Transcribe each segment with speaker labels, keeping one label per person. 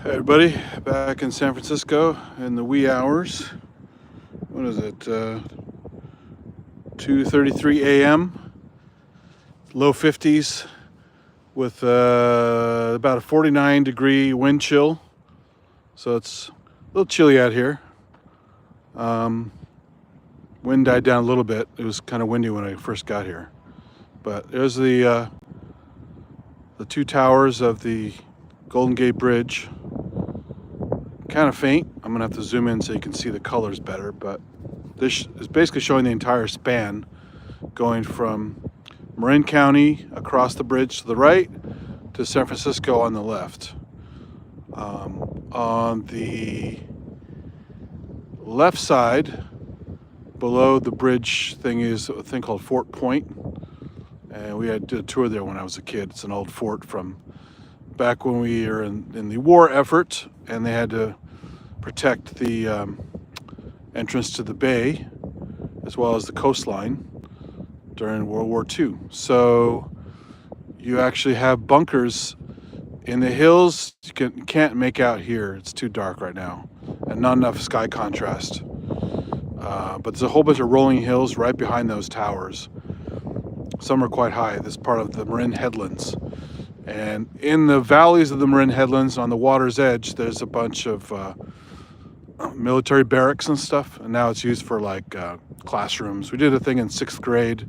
Speaker 1: Hey everybody, back in San Francisco in the wee hours. What is it? 2:33 a.m. Low 50s with about a 49-degree wind chill. So it's a little chilly out here. Wind died down a little bit. It was kind of windy when I first got here. But there's the two towers of the Golden Gate Bridge. Kind of faint. I'm gonna have to zoom in so you can see the colors better, but this is basically showing the entire span going from Marin County across the bridge to the right to San Francisco on the left. On the left side below the bridge thing is a thing called Fort Point, and we did a tour there when I was a kid. It's an old fort from back when we were in the war effort, and they had to protect the entrance to the bay as well as the coastline during World War II. So you actually have bunkers in the hills. You can't make out here. It's too dark right now and not enough sky contrast. But there's a whole bunch of rolling hills right behind those towers. Some are quite high. This is part of the Marin Headlands. And in the valleys of the Marin Headlands on the water's edge, there's a bunch of military barracks and stuff. And now it's used for like classrooms. We did a thing in 6th grade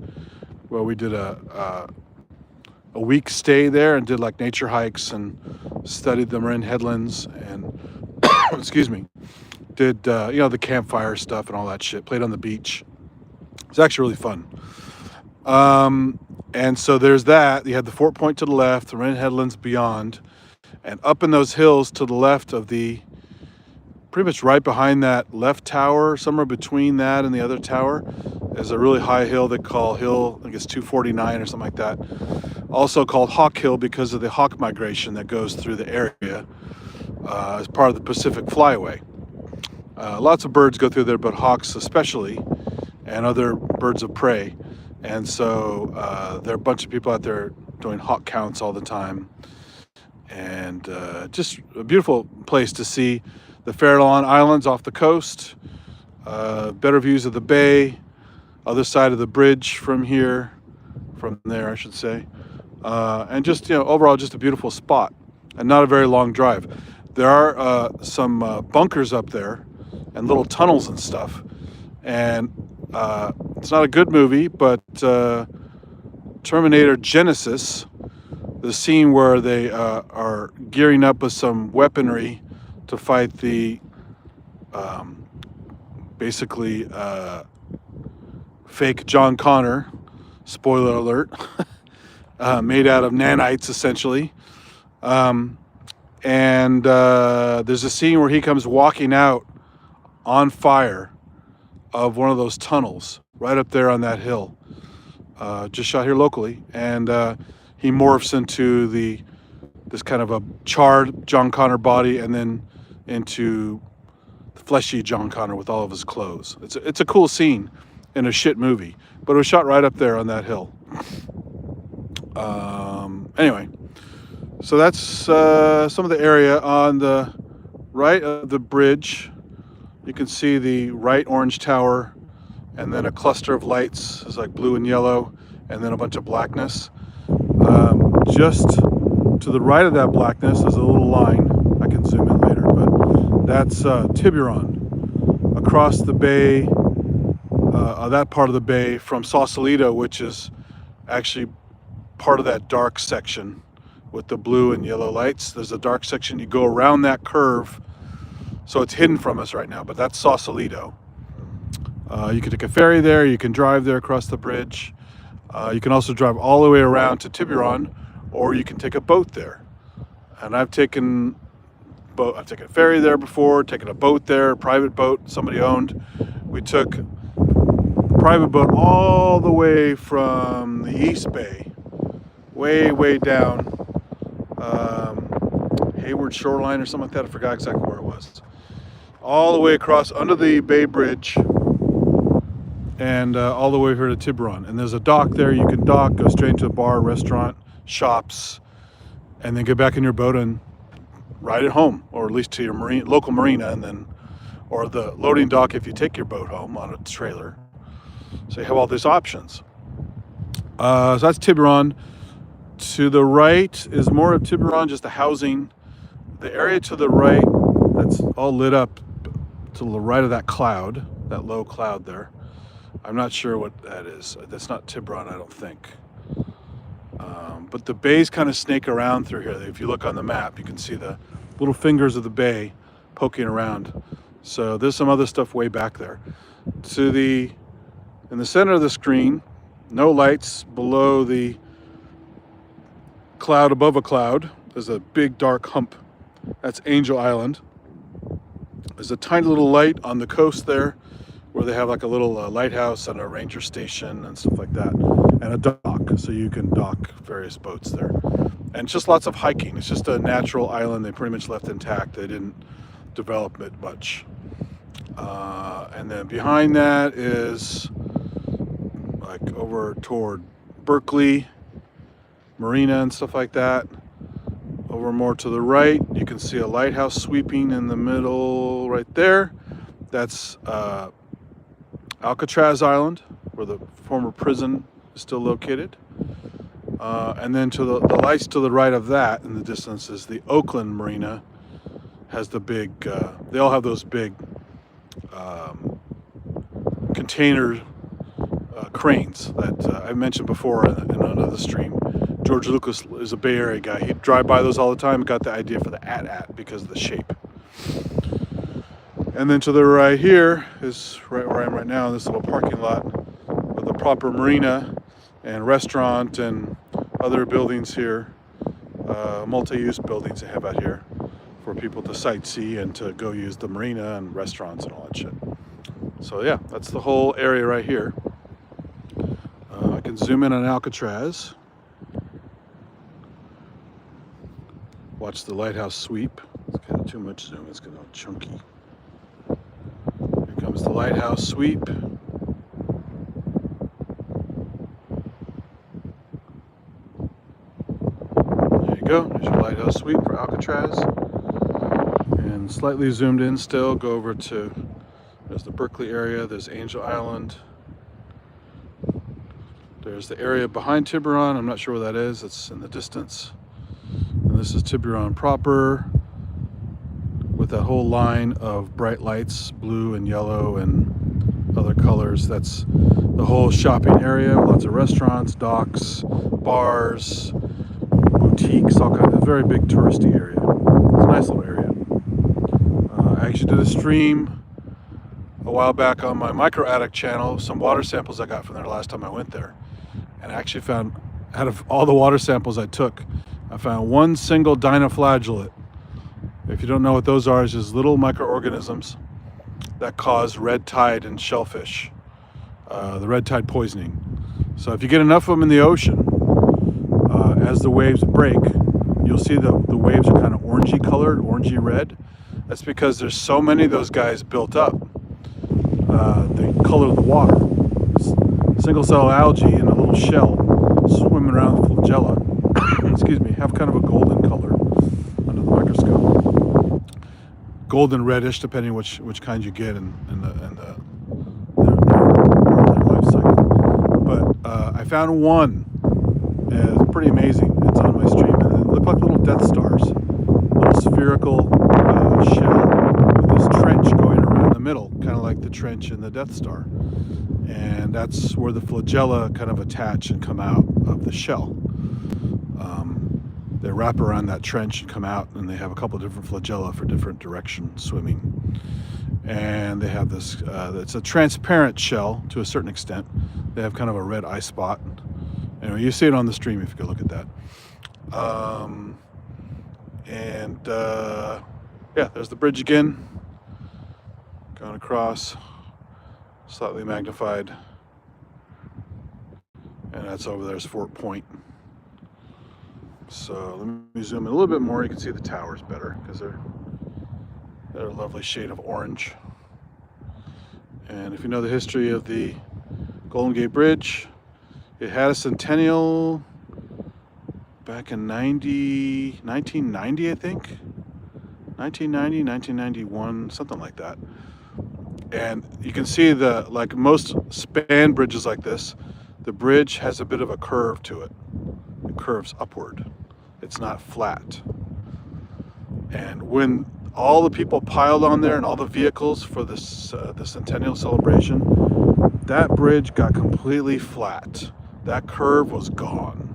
Speaker 1: where we did a week stay there and did like nature hikes and studied the Marin Headlands and, excuse me, did, the campfire stuff and all that shit. Played on the beach. It's actually really fun. And so there's that. You had the Fort Point to the left, the Marin Headlands beyond, and up in those hills to the left of pretty much right behind that left tower, somewhere between that and the other tower, is a really high hill they call Hill, I think it's 249 or something like that. Also called Hawk Hill because of the hawk migration that goes through the area as part of the Pacific Flyway. Lots of birds go through there, but hawks especially, and other birds of prey. And so there are a bunch of people out there doing hawk counts all the time. And just a beautiful place to see the Farallon Islands off the coast, better views of the bay, other side of the bridge from there, I should say. And just, overall, just a beautiful spot and not a very long drive. There are some bunkers up there and little tunnels and stuff. And it's not a good movie, but Terminator Genesis, the scene where they are gearing up with some weaponry to fight the basically fake John Connor, spoiler alert, made out of nanites essentially. And there's a scene where he comes walking out on fire of one of those tunnels right up there on that hill, just shot here locally, and he morphs into this kind of a charred John Connor body and then into fleshy John Connor with all of his clothes. It's a cool scene in a shit movie, but it was shot right up there on that hill. Anyway, so that's some of the area on the right of the bridge. You can see the right orange tower and then a cluster of lights. It's like blue and yellow and then a bunch of blackness. Just to the right of that blackness is a little line. I can zoom in later, but that's Tiburon. Across the bay, that part of the bay from Sausalito, which is actually part of that dark section with the blue and yellow lights. There's a dark section. You go around that curve. So it's hidden from us right now, but that's Sausalito. You can take a ferry there. You can drive there across the bridge. You can also drive all the way around to Tiburon, or you can take a boat there. And I've taken a ferry there before, taken a boat there, a private boat somebody owned. We took a private boat all the way from the East Bay, way down Hayward Shoreline or something like that. I forgot exactly where it was. All the way across under the Bay Bridge and all the way here to Tiburon. And there's a dock there. You can dock, go straight into a bar, restaurant, shops, and then get back in your boat and ride it home, or at least to your local marina, and then, or the loading dock if you take your boat home on a trailer. So you have all these options. So that's Tiburon. To the right is more of Tiburon, just the housing. The area to the right, that's all lit up to the right of that cloud, that low cloud there. I'm not sure what that is. That's not Tiburon, I don't think. But the bays kind of snake around through here. If you look on the map, you can see the little fingers of the bay poking around. So there's some other stuff way back there. In the center of the screen, no lights below the cloud above a cloud. There's a big dark hump. That's Angel Island. There's a tiny little light on the coast there where they have like a little lighthouse and a ranger station and stuff like that, and a dock, so you can dock various boats there. And just lots of hiking. It's just a natural island they pretty much left intact. They didn't develop it much. And then behind that is like over toward Berkeley, Marina and stuff like that. Over more to the right, you can see a lighthouse sweeping in the middle right there. That's Alcatraz Island, where the former prison is still located. And then to the lights to the right of that in the distance is the Oakland Marina. Has the big, they all have those big container cranes that I mentioned before in another stream. George Lucas is a Bay Area guy. He'd drive by those all the time, got the idea for the AT-AT because of the shape. And then to the right here is right where I am right now, in this little parking lot with a proper marina and restaurant and other buildings here, multi-use buildings they have out here for people to sightsee and to go use the marina and restaurants and all that shit. So yeah, that's the whole area right here. I can zoom in on Alcatraz. Watch the lighthouse sweep. It's kind of too much zoom, it's kind of chunky. Here comes the lighthouse sweep. There you go, there's your lighthouse sweep for Alcatraz. And slightly zoomed in still, go over to, there's the Berkeley area, there's Angel Island. There's the area behind Tiburon, I'm not sure where that is, it's in the distance. And this is Tiburon proper, with that whole line of bright lights, blue and yellow and other colors. That's the whole shopping area, lots of restaurants, docks, bars, boutiques, all kinds of, very big touristy area. It's a nice little area. I actually did a stream a while back on my Micro Attic channel, some water samples I got from there last time I went there. And I actually found, out of all the water samples I took, I found one single dinoflagellate. If you don't know what those are, it's just little microorganisms that cause red tide in shellfish, the red tide poisoning. So if you get enough of them in the ocean, as the waves break, you'll see the waves are kind of orangey colored, orangey red. That's because there's so many of those guys built up. The color of the water. Single cell algae in a little shell swimming around the flagella, excuse me, have kind of a golden color under the microscope. Golden reddish, depending which kind you get in their life cycle. But I found one. It's pretty amazing. It's on my stream, and it looked like little Death Stars, little spherical shell with this trench going around the middle, kind of like the trench in the Death Star. And that's where the flagella kind of attach and come out of the shell. They wrap around that trench and come out, and they have a couple of different flagella for different direction swimming. And they have this, it's a transparent shell to a certain extent. They have kind of a red eye spot. Anyway, you see it on the stream if you go look at that. Yeah, there's the bridge again. Going across, slightly magnified. And that's over there's Fort Point. So let me zoom in a little bit more. You can see the towers better because they're a lovely shade of orange. And if you know the history of the Golden Gate Bridge, it had a centennial back in 1990, I think. 1990, 1991, something like that. And you can see like most span bridges like this, the bridge has a bit of a curve to it. It curves upward. It's not flat. And when all the people piled on there and all the vehicles for this the centennial celebration, that bridge got completely flat. That curve was gone.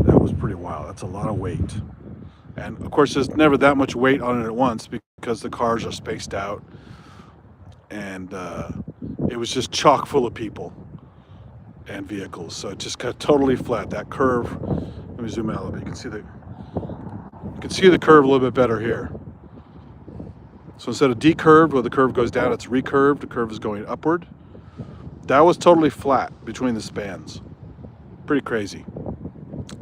Speaker 1: That was pretty wild. That's a lot of weight. And of course, there's never that much weight on it at once because the cars are spaced out. And it was just chock full of people and vehicles. So it just got totally flat. That curve, let me zoom out a little bit. You can see the curve a little bit better here. So instead of decurved, where the curve goes down, it's recurved. The curve is going upward. That was totally flat between the spans. Pretty crazy.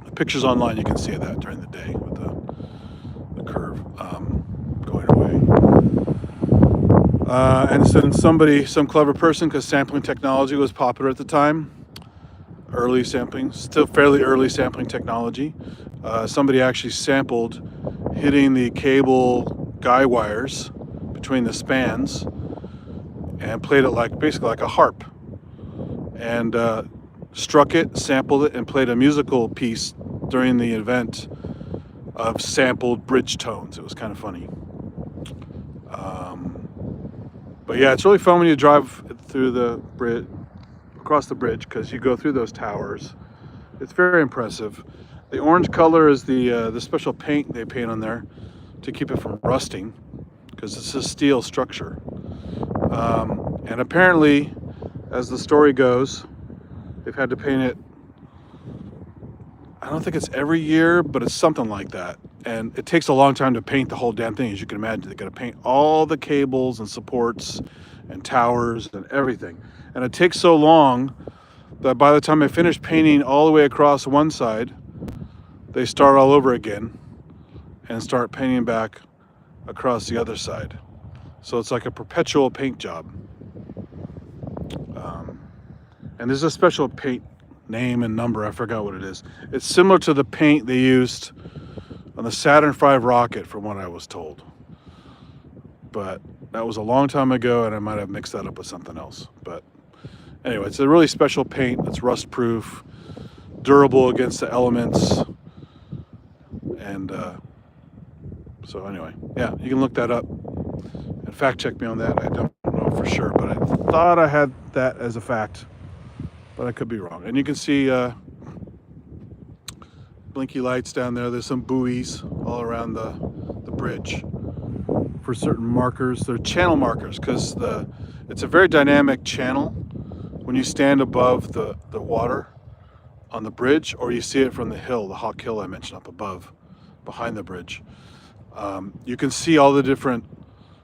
Speaker 1: The pictures online, you can see that during the day with the curve going away. And then some clever person, because sampling technology was popular at the time, early sampling, still fairly early sampling technology, somebody actually sampled hitting the cable guy wires between the spans and played it basically like a harp, and struck it, sampled it, and played a musical piece during the event of sampled bridge tones. It was kind of funny. But yeah, it's really fun when you drive through the bridge, across the bridge, because you go through those towers. It's very impressive. The orange color is the special paint they paint on there to keep it from rusting, because it's a steel structure. And apparently, as the story goes, they've had to paint it, I don't think it's every year, but it's something like that. And it takes a long time to paint the whole damn thing, as you can imagine. They got to paint all the cables and supports and towers and everything. And it takes so long that by the time they finish painting all the way across one side, they start all over again and start painting back across the other side. So it's like a perpetual paint job. And there's a special paint name and number, I forgot what it is. It's similar to the paint they used on the Saturn V rocket, from what I was told. But that was a long time ago, and I might have mixed that up with something else. But anyway, it's a really special paint that's rust-proof, durable against the elements. And so anyway, yeah, you can look that up and fact check me on that. I don't know for sure, but I thought I had that as a fact, but I could be wrong. And you can see blinky lights down there. There's some buoys all around the bridge for certain markers. They're channel markers, because it's a very dynamic channel when you stand above the water on the bridge, or you see it from the hill, the Hawk Hill I mentioned up above, behind the bridge. You can see all the different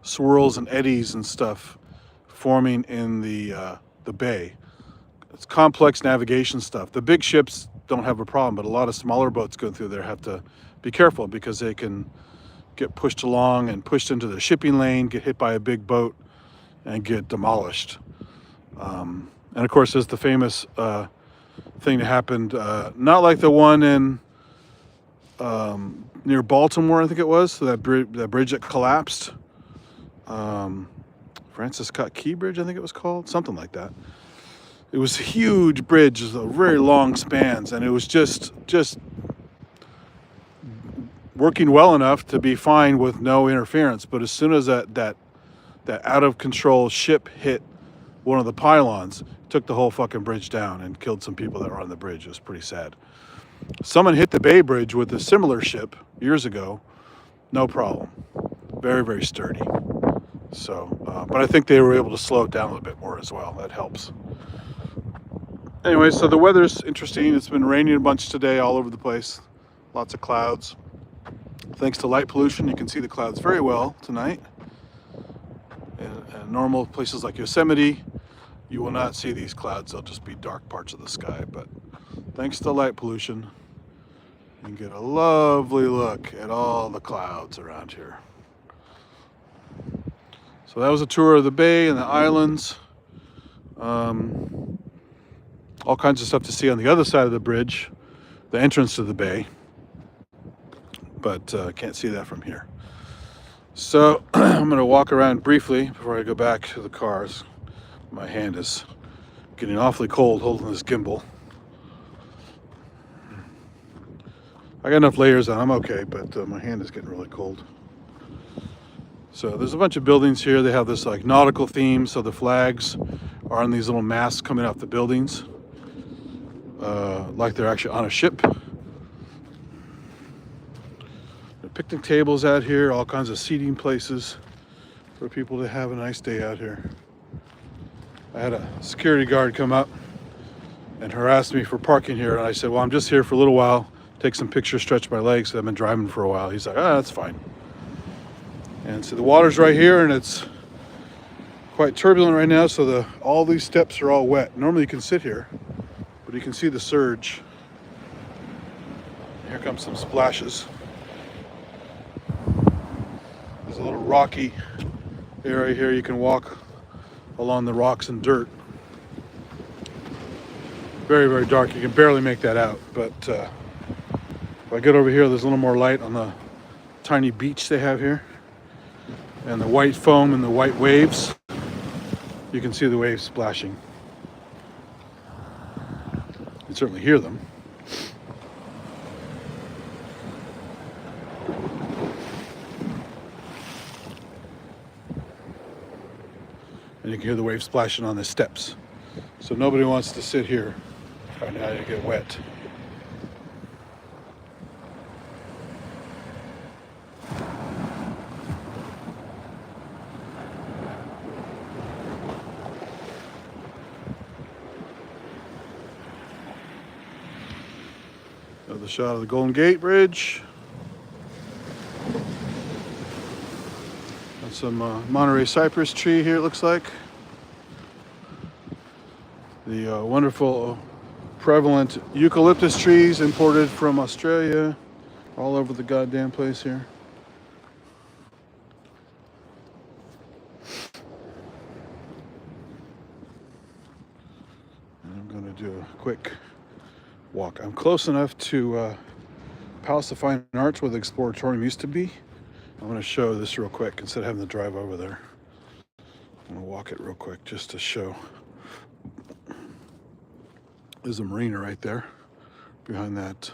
Speaker 1: swirls and eddies and stuff forming in the bay. It's complex navigation stuff. The big ships don't have a problem, but a lot of smaller boats going through there have to be careful, because they can get pushed along and pushed into the shipping lane, get hit by a big boat, and get demolished. And of course, there's the famous thing that happened, not like the one in near Baltimore, I think it was, so that bridge that collapsed. Francis Scott Key Bridge, I think it was called, something like that. It was a huge bridge, very long spans, and it was just working well enough to be fine with no interference. But as soon as that out of control ship hit one of the pylons, it took the whole fucking bridge down and killed some people that were on the bridge. It was pretty sad. Someone hit the Bay Bridge with a similar ship years ago, no problem. Very, very sturdy. So, but I think they were able to slow it down a little bit more as well. That helps. Anyway, so the weather's interesting. It's been raining a bunch today all over the place. Lots of clouds. Thanks to light pollution, you can see the clouds very well tonight. In normal places like Yosemite, you will not see these clouds. They'll just be dark parts of the sky. But thanks to light pollution, you can get a lovely look at all the clouds around here. So that was a tour of the bay and the islands. All kinds of stuff to see on the other side of the bridge, the entrance to the bay, but can't see that from here. So I'm going to walk around briefly before I go back to the cars. My hand is getting awfully cold holding this gimbal. I got enough layers on, I'm okay, but my hand is getting really cold. So there's a bunch of buildings here. They have this like nautical theme, so the flags are on these little masts coming off the buildings, like they're actually on a ship. There are picnic tables out here, all kinds of seating places for people to have a nice day out here. I had a security guard come up and harass me for parking here, and I said, well, I'm just here for a little while, take some pictures, stretch my legs, so I've been driving for a while. He's like, that's fine. And so the water's right here, and it's quite turbulent right now, so all these steps are all wet. Normally you can sit here, but you can see the surge. Here comes some splashes. There's a little rocky area here. You can walk along the rocks and dirt. Very, very dark. You can barely make that out, but if I get over here, there's a little more light on the tiny beach they have here. And the white foam and the white waves. You can see the waves splashing. You can certainly hear them. And you can hear the waves splashing on the steps. So nobody wants to sit here right now, you get wet. Another shot of the Golden Gate Bridge. Got some Monterey cypress tree here, it looks like. The wonderful prevalent eucalyptus trees imported from Australia all over the goddamn place here. And I'm going to do a quick walk. I'm close enough to Palace of Fine Arts where the Exploratorium used to be. I'm going to show this real quick instead of having to drive over there. I'm going to walk it real quick just to show. There's a marina right there behind that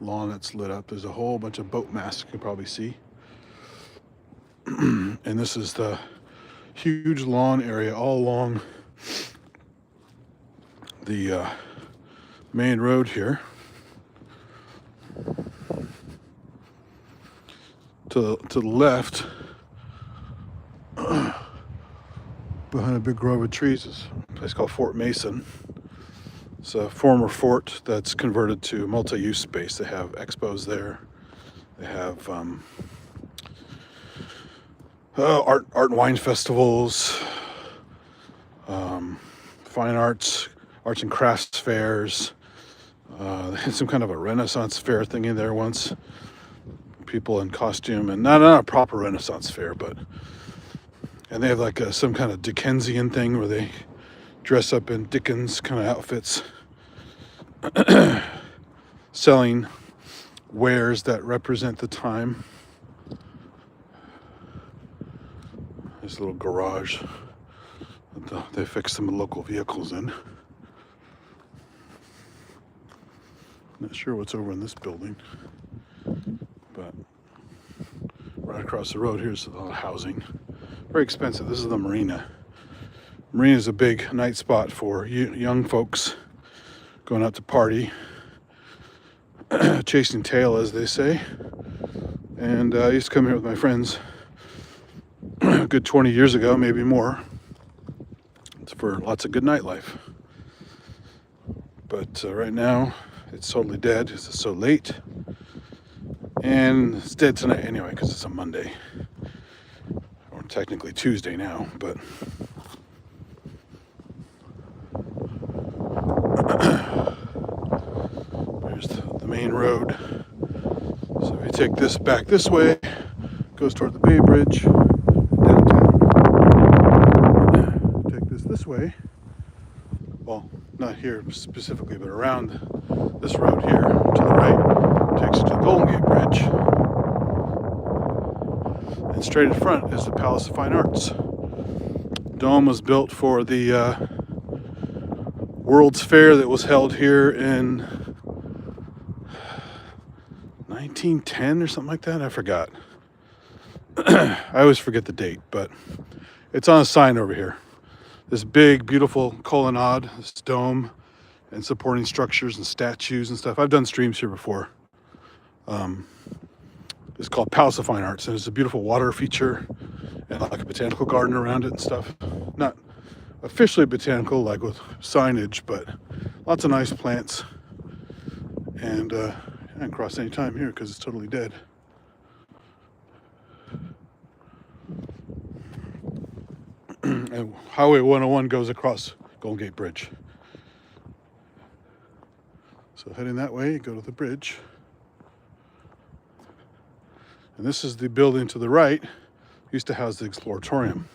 Speaker 1: lawn that's lit up. There's a whole bunch of boat masts you can probably see. And this is the huge lawn area all along the main road here. To the left, behind a big grove of trees, is a place called Fort Mason. It's a former fort that's converted to multi-use space. They have expos there. They have art and wine festivals, fine arts and crafts fairs. They had some kind of a Renaissance fair thing in there once. People in costume, and not a proper Renaissance fair, and they have like some kind of Dickensian thing where they dress up in Dickens kind of outfits, selling wares that represent the time. There's a little garage that they fix some local vehicles in. Not sure what's over in this building, but right across the road here's a lot of housing. Very expensive. This is the marina. Marina is a big night spot for young folks going out to party, chasing tail, as they say. And I used to come here with my friends a good 20 years ago, maybe more. It's for lots of good nightlife. But right now, it's totally dead because it's so late. And it's dead tonight anyway because it's a Monday. Or technically Tuesday now, but... There's the main road. So if you take this back this way, it goes toward the Bay Bridge, downtown. Take this way. Well, not here specifically, but around this road here to the right takes you to the Golden Gate Bridge. And straight straight in front is the Palace of Fine Arts. Dome was built for the World's Fair that was held here in 1910 or something like that. I forgot. I always forget the date, but it's on a sign over here. This big, beautiful colonnade, this dome, and supporting structures and statues and stuff. I've done streams here before. It's called Palace of Fine Arts, and it's a beautiful water feature and like a botanical garden around it and stuff. Not officially botanical, like with signage, but lots of nice plants. And I can cross any time here because it's totally dead. And Highway 101 goes across Golden Gate Bridge. So heading that way, you go to the bridge. And this is the building to the right. Used to house the Exploratorium.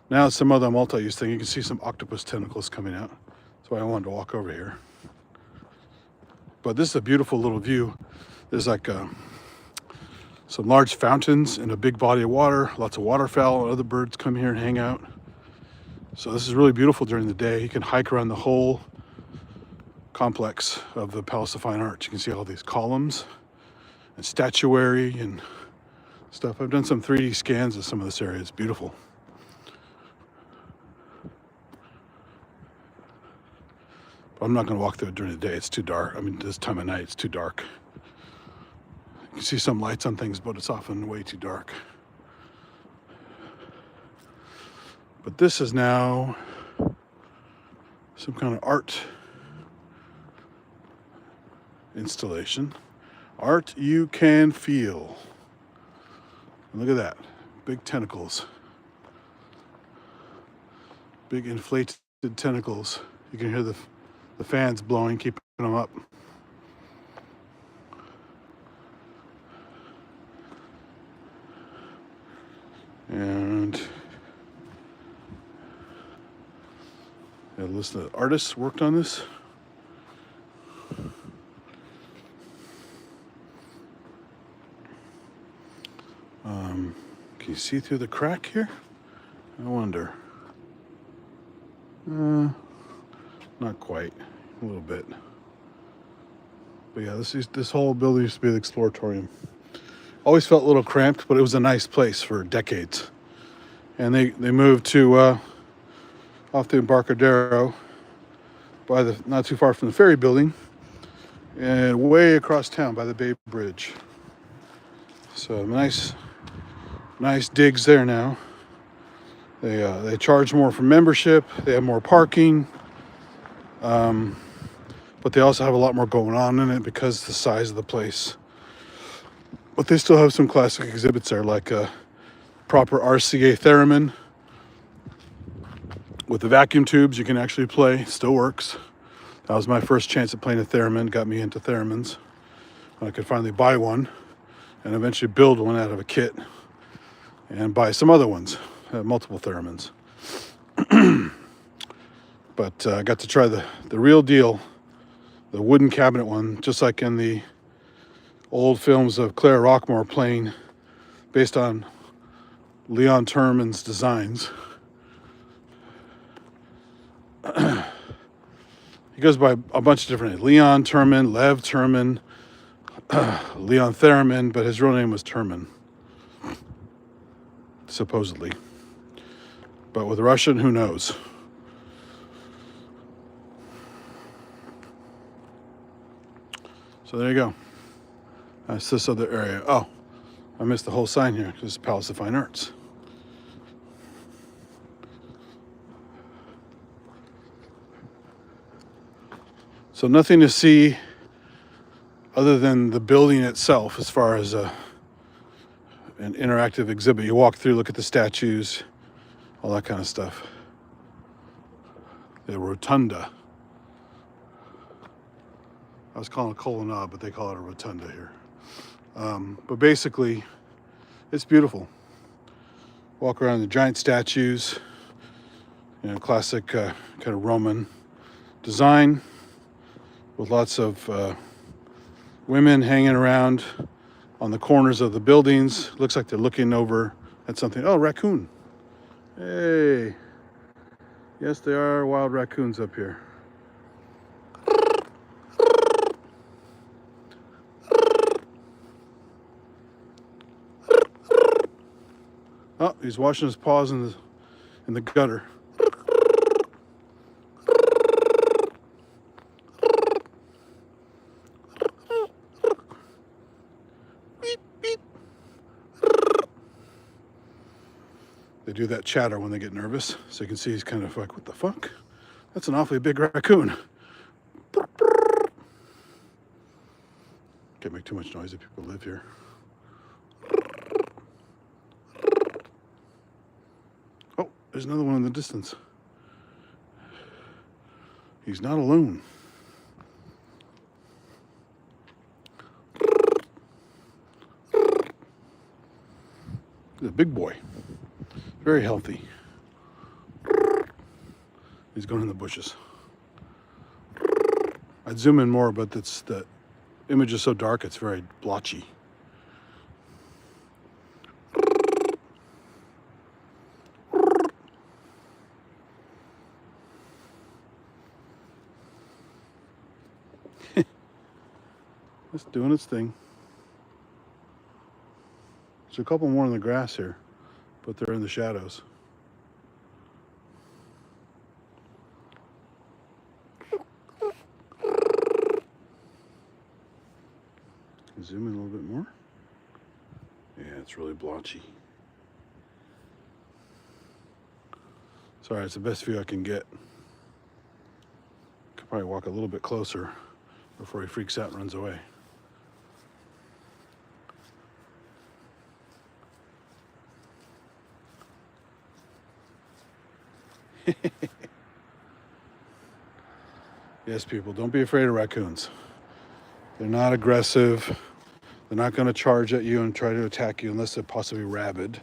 Speaker 1: Now it's some other multi-use thing. You can see some octopus tentacles coming out. That's why I wanted to walk over here. But this is a beautiful little view. There's like some large fountains and a big body of water. Lots of waterfowl and other birds come here and hang out. So this is really beautiful during the day. You can hike around the whole complex of the Palace of Fine Arts. You can see all these columns and statuary and stuff. I've done some 3D scans of some of this area. It's beautiful. But I'm not going to walk through it during the day. It's too dark. I mean, this time of night, it's too dark. You can see some lights on things, but it's often way too dark. But this is now some kind of art installation. Art you can feel. And look at that. Big tentacles. Big inflated tentacles. You can hear the fans blowing, keeping them up. And a list of artists worked on this. Can you see through the crack here? I wonder. Not quite. A little bit. But yeah, this whole building used to be the Exploratorium. Always felt a little cramped, but it was a nice place for decades. And they moved to off the Embarcadero by the not too far from the ferry building and way across town by the Bay Bridge. So nice digs there now. They charge more for membership. They have more parking, but they also have a lot more going on in it because of the size of the place. But they still have some classic exhibits there, like a proper RCA theremin with the vacuum tubes. You can actually play. It still works. That was my first chance at playing a theremin. Got me into theremins. I could finally buy one and eventually build one out of a kit and buy some other ones. I have multiple theremins. But I got to try the real deal, the wooden cabinet one, just like in the old films of Claire Rockmore playing based on Leon Terman's designs. He goes by a bunch of different names. Leon Terman, Lev Terman, Leon Theremin, but his real name was Terman, supposedly. But with Russian, who knows? So there you go. That's this other area. Oh, I missed the whole sign here. This is Palace of Fine Arts. So nothing to see other than the building itself as far as an interactive exhibit. You walk through, look at the statues, all that kind of stuff. The rotunda. I was calling it a colonnade, but they call it a rotunda here. But basically, it's beautiful. Walk around the giant statues, classic kind of Roman design with lots of women hanging around on the corners of the buildings. Looks like they're looking over That's something. Oh, raccoon. Hey. Yes, there are wild raccoons up here. Oh, he's washing his paws in the gutter. Beep, beep. They do that chatter when they get nervous. So you can see he's kind of like, what the fuck? That's an awfully big raccoon. Can't make too much noise if people live here. Oh, there's another one in the distance. He's not alone. He's a big boy. Very healthy. He's going in the bushes. I'd zoom in more, but the image is so dark it's very blotchy. It's doing its thing. There's a couple more in the grass here, but they're in the shadows. Zoom in a little bit more. Yeah, it's really blotchy. Sorry, it's the best view I can get. Could probably walk a little bit closer before he freaks out and runs away. Yes, people, don't be afraid of raccoons. They're not aggressive. They're not going to charge at you and try to attack you unless they're possibly rabid,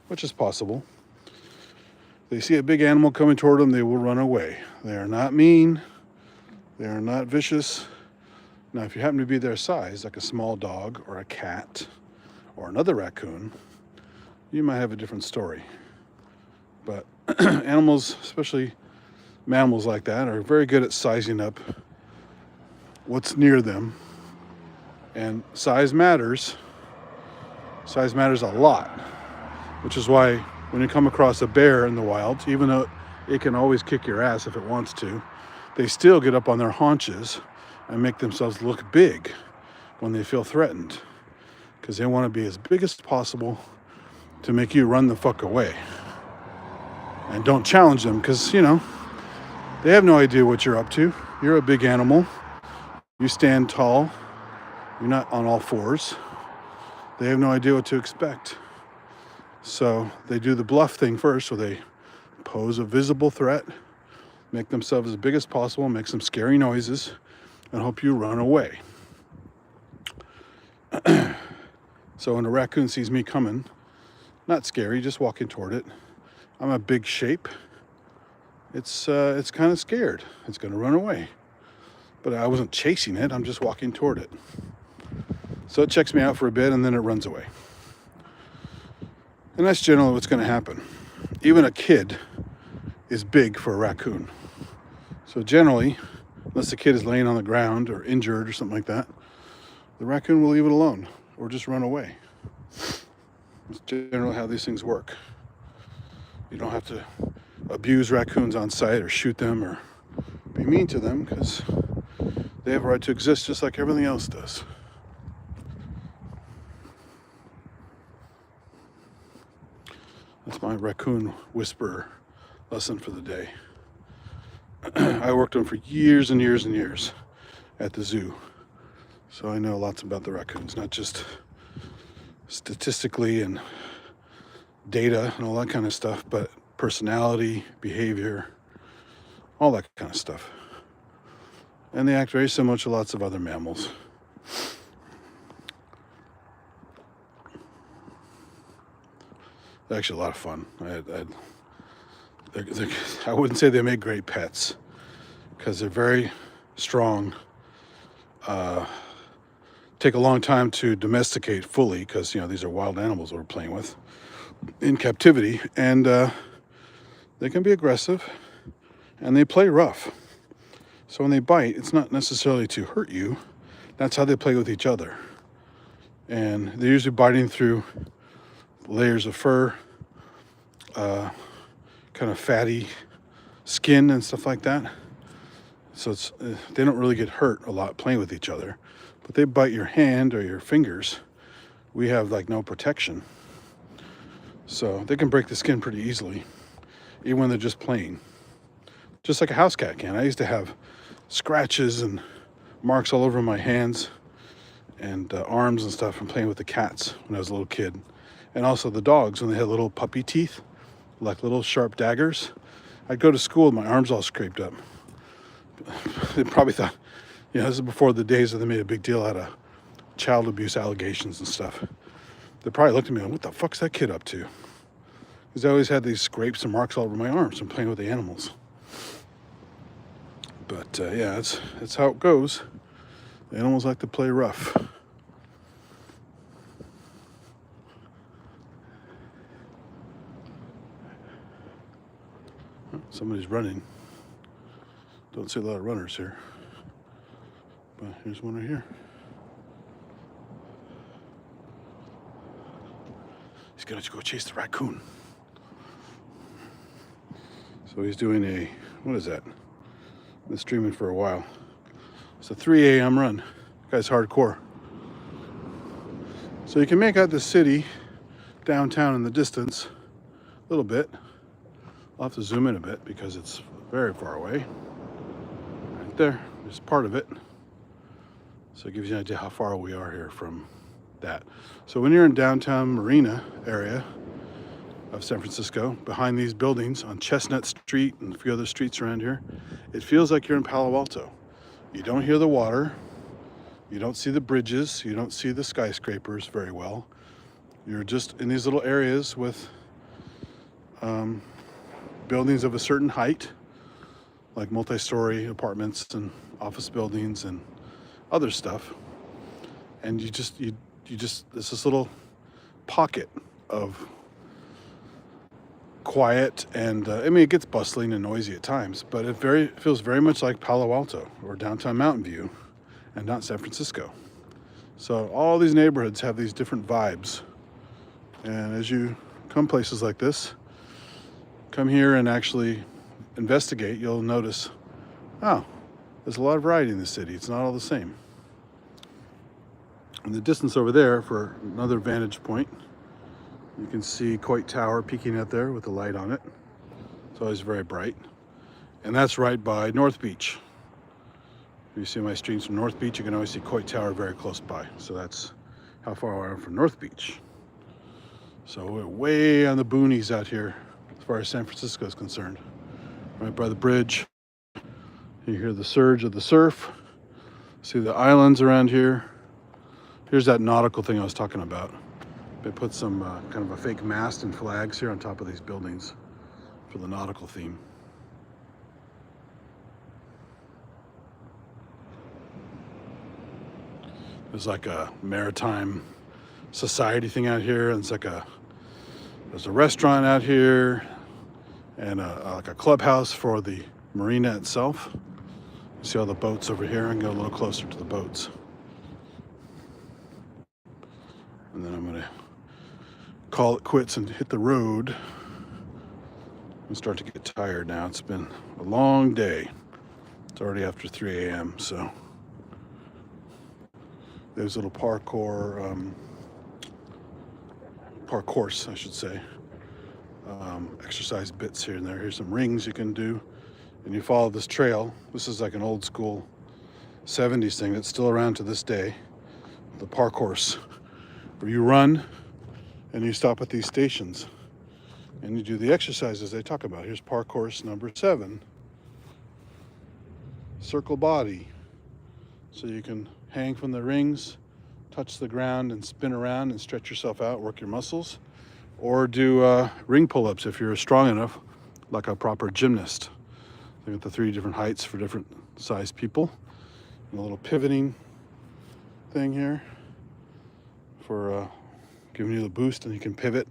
Speaker 1: which is possible. If they see a big animal coming toward them, they will run away. They are not mean. They are not vicious. Now, if you happen to be their size, like a small dog or a cat or another raccoon, you might have a different story. But animals, especially mammals like that, are very good at sizing up what's near them. And size matters. Size matters a lot, which is why when you come across a bear in the wild, even though it can always kick your ass if it wants to, they still get up on their haunches and make themselves look big when they feel threatened, because they want to be as big as possible to make you run the fuck away. And don't challenge them, because, you know, they have no idea what you're up to. You're a big animal. You stand tall. You're not on all fours. They have no idea what to expect. So they do the bluff thing first, so they pose a visible threat, make themselves as big as possible, make some scary noises, and hope you run away. So when a raccoon sees me coming, not scary, just walking toward it, I'm a big shape. It's kind of scared. It's going to run away. But I wasn't chasing it. I'm just walking toward it. So it checks me out for a bit and then it runs away. And that's generally what's going to happen. Even a kid is big for a raccoon. So generally, unless the kid is laying on the ground or injured or something like that, the raccoon will leave it alone or just run away. That's generally how these things work. You don't have to abuse raccoons on sight or shoot them or be mean to them, because they have a right to exist just like everything else does. That's my raccoon whisperer lesson for the day. I worked on them for years and years and years at the zoo. So I know lots about the raccoons, not just statistically and data and all that kind of stuff, but personality, behavior, all that kind of stuff. And they act very similar to lots of other mammals. They're actually a lot of fun. I wouldn't say they make great pets, because they're very strong. Take a long time to domesticate fully, because, you know, these are wild animals we're playing with. in captivity, and they can be aggressive, and they play rough. So when they bite, it's not necessarily to hurt you. That's how they play with each other. And they're usually biting through layers of fur, kind of fatty skin and stuff like that. So it's they don't really get hurt a lot playing with each other. But they bite your hand or your fingers. We have like no protection. So they can break the skin pretty easily, even when they're just playing. Just like a house cat can. I used to have scratches and marks all over my hands and arms and stuff from playing with the cats when I was a little kid. And also the dogs when they had little puppy teeth, like little sharp daggers. I'd go to school with my arms all scraped up. They probably thought, this is before the days that they made a big deal out of child abuse allegations and stuff. They probably looked at me like, what the fuck's that kid up to? Because I always had these scrapes and marks all over my arms from playing with the animals. But yeah, that's how it goes. The animals like to play rough. Somebody's running. Don't see a lot of runners here. But here's one right here. He's gonna go chase the raccoon. So he's doing what is that? Been streaming for a while. It's a 3 a.m. run. Guy's hardcore. So you can make out the city downtown in the distance a little bit. I'll have to zoom in a bit because it's very far away. Right there's part of it. So it gives you an idea how far we are here from that. So when you're in downtown Marina area of San Francisco, behind these buildings on Chestnut Street and a few other streets around here, it feels like you're in Palo Alto. You don't hear the water, you don't see the bridges, you don't see the skyscrapers very well. You're just in these little areas with buildings of a certain height, like multi-story apartments and office buildings and other stuff. And you just there's this little pocket of quiet, and it gets bustling and noisy at times, but it feels very much like Palo Alto or downtown Mountain View and not San Francisco. So all these neighborhoods have these different vibes. And as you come places like this, come here and actually investigate, you'll notice, there's a lot of variety in the city. It's not all the same. In the distance over there, for another vantage point, you can see Coit Tower peeking out there with the light on it. It's always very bright. And that's right by North Beach. If you see my streams from North Beach, you can always see Coit Tower very close by. So that's how far I am from North Beach. So we're way on the boonies out here as far as San Francisco is concerned. Right by the bridge. You hear the surge of the surf. See the islands around here. Here's that nautical thing I was talking about. They put some kind of a fake mast and flags here on top of these buildings for the nautical theme. There's like a maritime society thing out here, and there's a restaurant out here, and like a clubhouse for the marina itself. You see all the boats over here, and go a little closer to the boats. And then I'm gonna call it quits and hit the road. I'm starting to get tired now. It's been a long day. It's already after 3 a.m. So there's little parkour course, I should say. Exercise bits here and there. Here's some rings you can do, and you follow this trail. This is like an old school 70s thing that's still around to this day. The park course, where you run and you stop at these stations and you do the exercises they talk about. Here's park course number 7. Circle body. So you can hang from the rings, touch the ground and spin around and stretch yourself out, work your muscles, or do ring pull-ups if you're strong enough, like a proper gymnast. They got the 3 different heights for different size people, and a little pivoting thing here for giving you the boost, and you can pivot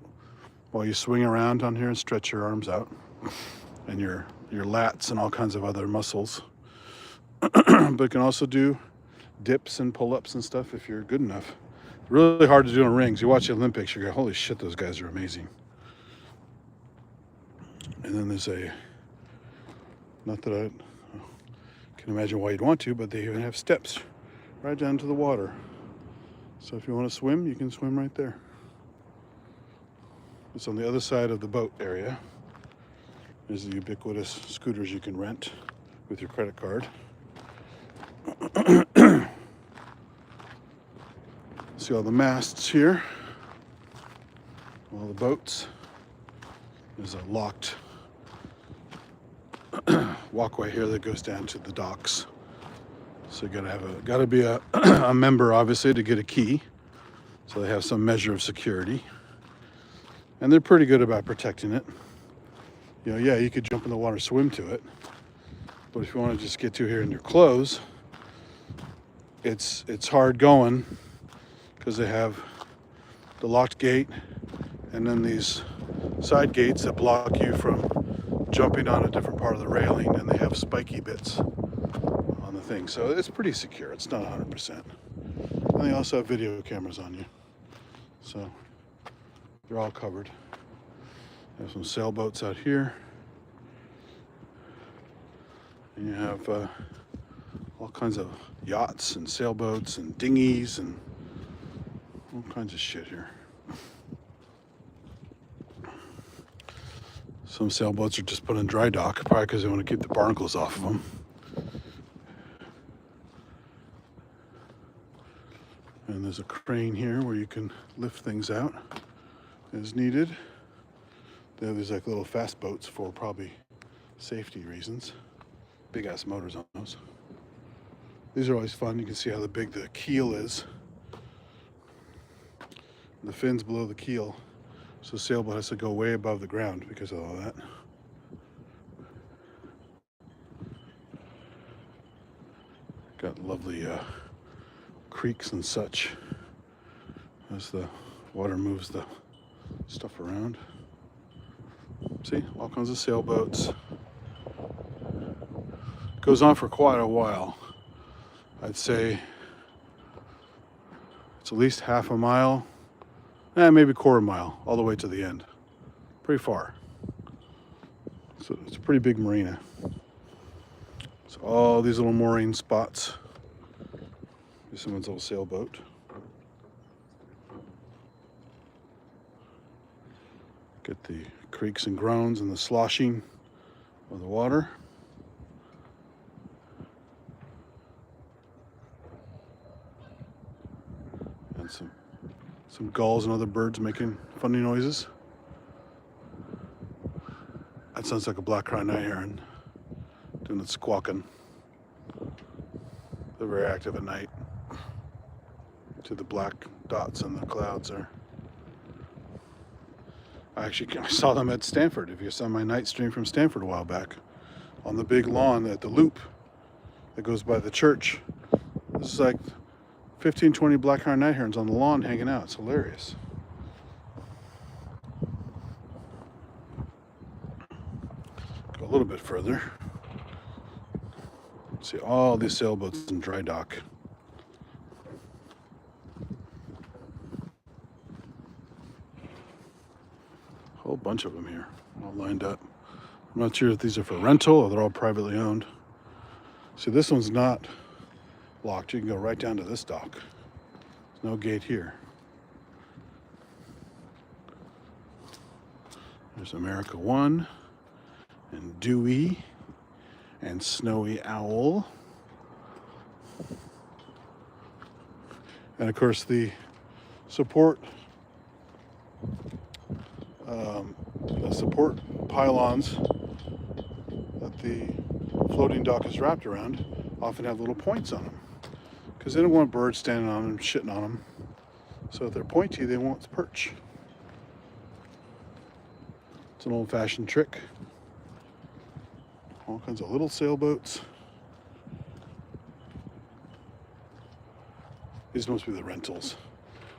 Speaker 1: while you swing around on here and stretch your arms out and your lats and all kinds of other muscles. But you can also do dips and pull-ups and stuff if you're good enough. Really hard to do in rings. You watch the Olympics, you go, holy shit, those guys are amazing. And then there's not that I can imagine why you'd want to, but they even have steps right down to the water. So if you want to swim, you can swim right there. It's on the other side of the boat area. There's the ubiquitous scooters you can rent with your credit card. See all the masts here, all the boats. There's a locked walkway here that goes down to the docks. So you gotta be a member, obviously, to get a key. So they have some measure of security, and they're pretty good about protecting it. You know, yeah, you could jump in the water, swim to it, but if you want to just get to here in your clothes, it's hard going because they have the locked gate and then these side gates that block you from jumping on a different part of the railing, and they have spiky bits on the thing. So it's pretty secure. It's not 100%. And they also have video cameras on you. So they're all covered. There's some sailboats out here. And you have all kinds of yachts and sailboats and dinghies and all kinds of shit here. Some sailboats are just put in dry dock, probably because they want to keep the barnacles off of them. And there's a crane here where you can lift things out as needed. They have these like little fast boats for probably safety reasons. Big ass motors on those. These are always fun. You can see how big the keel is. The fins below the keel. So the sailboat has to go way above the ground because of all that. Got lovely creeks and such as the water moves the stuff around. See, all kinds of sailboats. Goes on for quite a while. I'd say it's at least half a mile, maybe a quarter mile, all the way to the end. Pretty far. So it's a pretty big marina. So all these little mooring spots. Here's someone's old sailboat. Get the creaks and groans and the sloshing of the water. And some gulls and other birds making funny noises. That sounds like a black-crowned night heron doing its squawking. They're very active at night. See the black dots in the clouds there. I saw them at Stanford. If you saw my night stream from Stanford a while back, on the big lawn at the loop that goes by the church. This is like 15, 20 black-crowned night herons on the lawn hanging out. It's hilarious. Go a little bit further. See all these sailboats in dry dock. A whole bunch of them here, all lined up. I'm not sure if these are for rental or they're all privately owned. See, this one's not locked. You can go right down to this dock. There's no gate here. There's America 1 and Dewey and Snowy Owl. And of course the support pylons that the floating dock is wrapped around often have little points on them because they don't want birds standing on them, shitting on them. So if they're pointy, they won't perch. It's an old-fashioned trick. All kinds of little sailboats. These must be the rentals.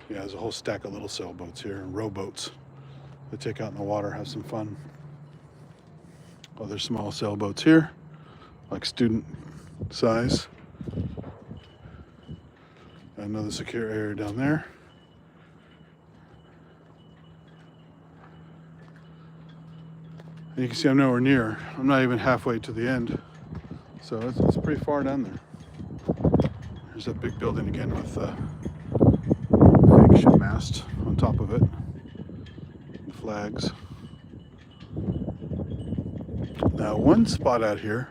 Speaker 1: Yeah, there's a whole stack of little sailboats here and rowboats to take out in the water, have some fun. Other small sailboats here, like student size. Another secure area down there. And you can see I'm nowhere near. I'm not even halfway to the end. So it's pretty far down there. There's that big building again with a fake ship mast on top of it. And flags. Now one spot out here,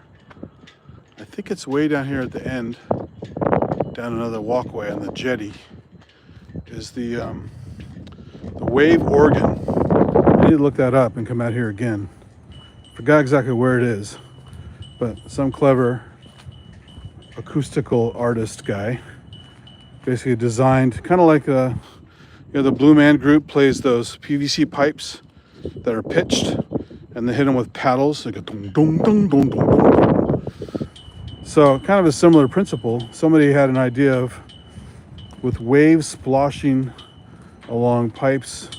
Speaker 1: I think it's way down here at the end, down another walkway on the jetty, is the wave organ. I need to look that up and come out here again. Forgot exactly where it is, but some clever acoustical artist guy basically designed, kind of like the Blue Man Group plays those PVC pipes that are pitched, and they hit them with paddles. They go dong dong dong dong dong dong. So kind of a similar principle. Somebody had an idea of, with waves splashing along pipes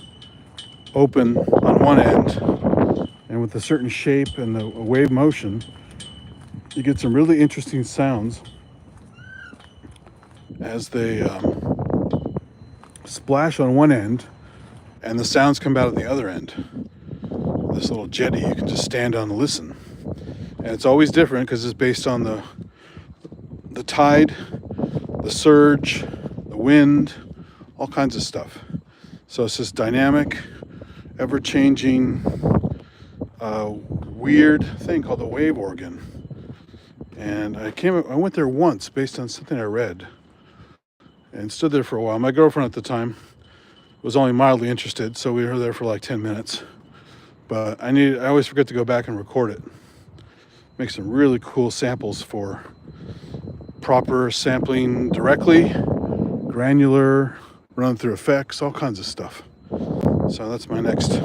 Speaker 1: open on one end, and with a certain shape and the wave motion, you get some really interesting sounds as they splash on one end, and the sounds come out at the other end. This little jetty, you can just stand on and listen, and it's always different because it's based on the tide, the surge, the wind, all kinds of stuff. So it's this dynamic, ever-changing, weird thing called the wave organ. And I went there once based on something I read, and stood there for a while. My girlfriend at the time was only mildly interested, so we were there for like 10 minutes. But I always forget to go back and record it. Make some really cool samples for proper sampling directly, granular, run through effects, all kinds of stuff. So that's my next.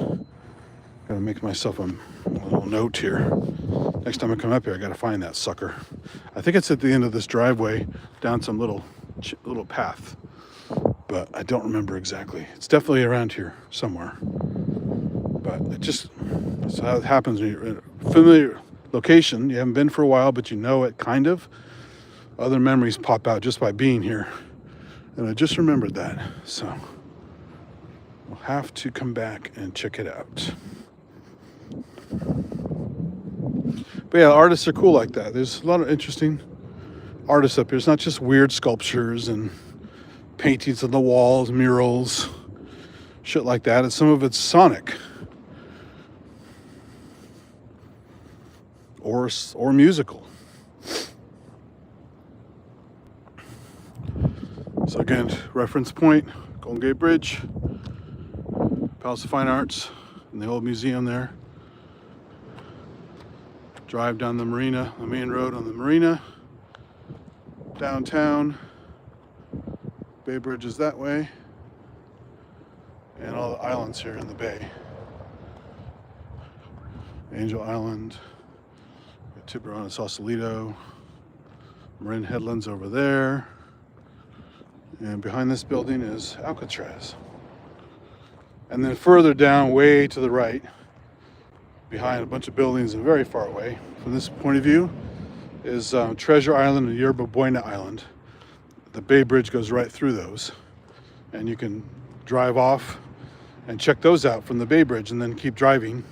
Speaker 1: Gotta make myself a little note here. Next time I come up here, I gotta find that sucker. I think it's at the end of this driveway, down some little path, but I don't remember exactly. It's definitely around here somewhere. But that's how it happens when you're in a familiar location. You haven't been for a while, but you know it kind of. Other memories pop out just by being here. And I just remembered that. So we'll have to come back and check it out. But yeah, artists are cool like that. There's a lot of interesting artists up here. It's not just weird sculptures and paintings on the walls, murals, shit like that. Some of it's sonic. Or musical. So again, reference point, Golden Gate Bridge, Palace of Fine Arts, and the old museum there. Drive down the marina, the main road on the marina, downtown. Bay Bridge is that way, and all the islands here in the bay. Angel Island, Tiburon and Sausalito, Marin Headlands over there, and behind this building is Alcatraz. And then further down, way to the right, behind a bunch of buildings and very far away from this point of view, is Treasure Island and Yerba Buena Island. The Bay Bridge goes right through those, and you can drive off and check those out from the Bay Bridge, and then keep driving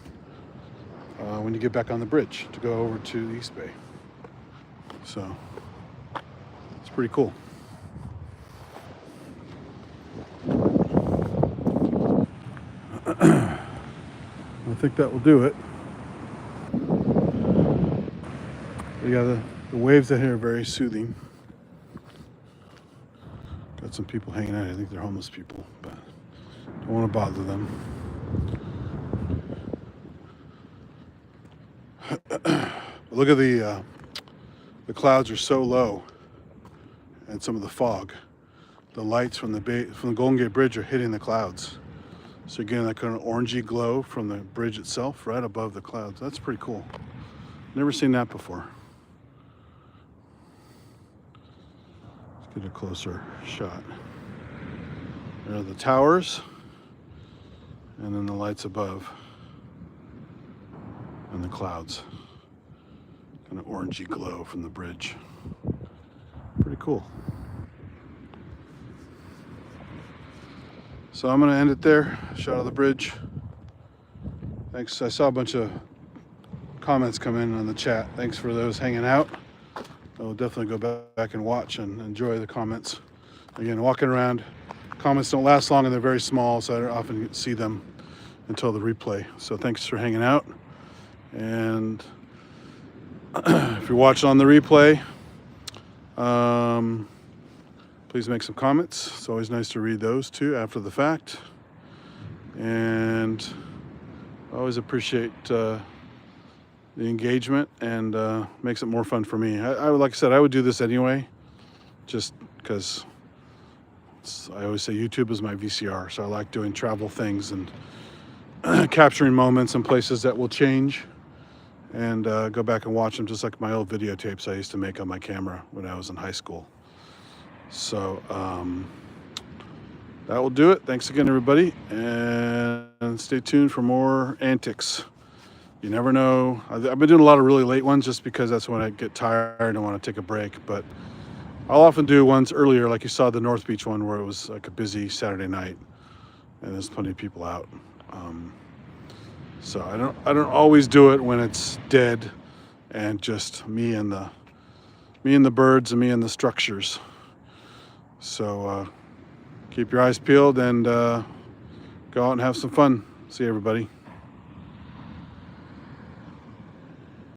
Speaker 1: when you get back on the bridge to go over to the East Bay. So it's pretty cool. I think that will do it. Yeah, the waves out here are very soothing. Got some people hanging out. I think they're homeless people, but don't want to bother them. Look at the clouds are so low, and some of the fog. The lights from the Golden Gate Bridge are hitting the clouds. So again, that kind of orangey glow from the bridge itself, right above the clouds. That's pretty cool. Never seen that before. Let's get a closer shot. There are the towers, and then the lights above and the clouds. Kind of orangey glow from the bridge. Pretty cool. So I'm gonna end it there. Shot of the bridge. Thanks. I saw a bunch of comments come in on the chat. Thanks for those hanging out. I will definitely go back and watch and enjoy the comments. Again, walking around, comments don't last long and they're very small, so I don't often see them until the replay. So thanks for hanging out. And if you're watching on the replay, please make some comments. It's always nice to read those too after the fact. And I always appreciate the engagement, and makes it more fun for me. I like I said, I would do this anyway, just because I always say YouTube is my VCR, so I like doing travel things and capturing moments and places that will change, and go back and watch them, just like my old videotapes I used to make on my camera when I was in high school. So that will do it. Thanks again, everybody, and stay tuned for more antics. You never know. I've been doing a lot of really late ones just because that's when I get tired and want to take a break, but I'll often do ones earlier, like you saw the North Beach one where it was like a busy Saturday night and there's plenty of people out. So I don't always do it when it's dead and just me and the birds and me and the structures. So keep your eyes peeled and go out and have some fun. See you, everybody.